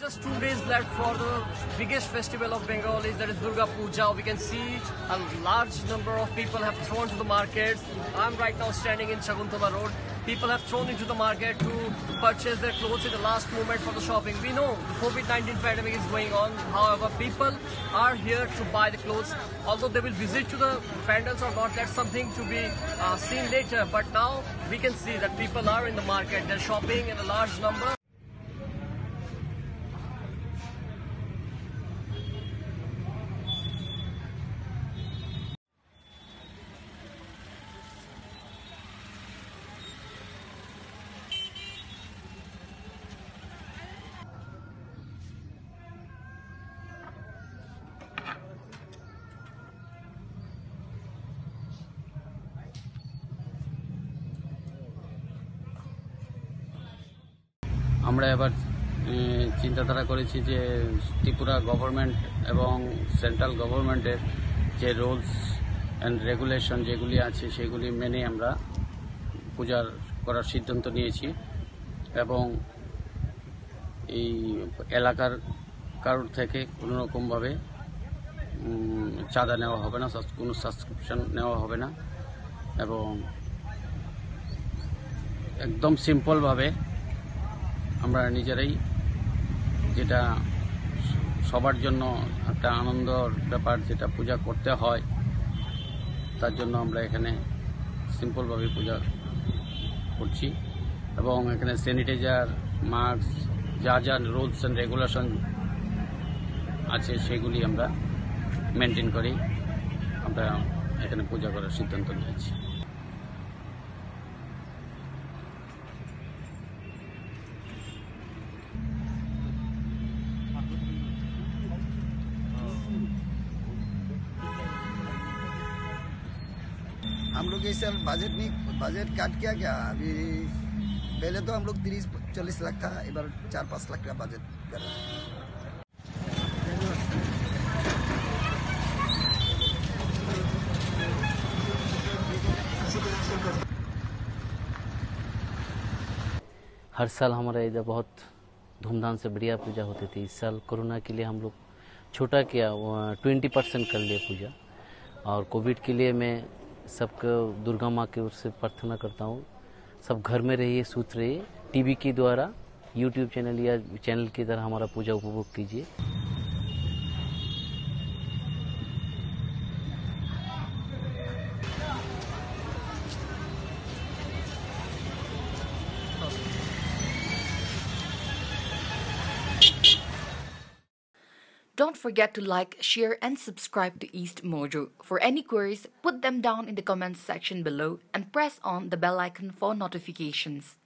Just 2 days left for the biggest festival of Bengalis, that is Durga Puja. We can see a large number of people have thrown to the markets. I'm right now standing in Shakuntala Road. People have thrown into the market to purchase their clothes in the last moment for the shopping. We know the COVID-19 pandemic is going on. However, people are here to buy the clothes. Although they will visit to the pandals or not, that's something to be seen later. But now we can see that people are in the market. They're shopping in a large number. আমরা এবার চিন্তাধারা করেছি যে Tripura government এবং central গভর্নমেন্টের যে rules and regulation যেগুলি আছে সেগুলি মেনে আমরা পূজার করার সিদ্ধান্ত নিয়েছি এবং এই এলাকার কারোর থেকে কোনো রকমভাবে চাঁদা নেওয়া হবে না, কোনো সাবস্ক্রিপশন নেওয়া হবে না এবং একদম সিম্পলভাবে আমরা নিজেরাই, যেটা সবার জন্য একটা আনন্দর ব্যাপার, যেটা পূজা করতে হয়, তার জন্য আমরা এখানে সিম্পলভাবে পূজা করছি এবং এখানে স্যানিটাইজার, মাস্ক, যা যা রুলস অ্যান্ড রেগুলেশন আছে সেগুলি আমরা মেনটেন করি আমরা এখানে পূজা করার সিদ্ধান্ত নিয়েছি। हम लोग इस साल बजट काट किया क्या अभी? पहले तो हम लोग 30-40 लाख था, एक बार 4-5 लाख का बजट करा। हर साल हमारे इधर बहुत धूमधाम से बढ़िया पूजा होती थी। इस साल कोरोना के लिए हम लोग छोटा किया, 20% कर लिए पूजा। और कोविड के लिए मैं सबको दुर्गा माँ की ओर से प्रार्थना करता हूँ, सब घर में रहिए, सुस्त रहिए, टीवी के द्वारा, यूट्यूब चैनल या चैनल की तरह हमारा पूजा उपभोग कीजिए। Don't forget to like, share and subscribe to East Mojo. For any queries, put them down in the comments section below and press on the bell icon for notifications.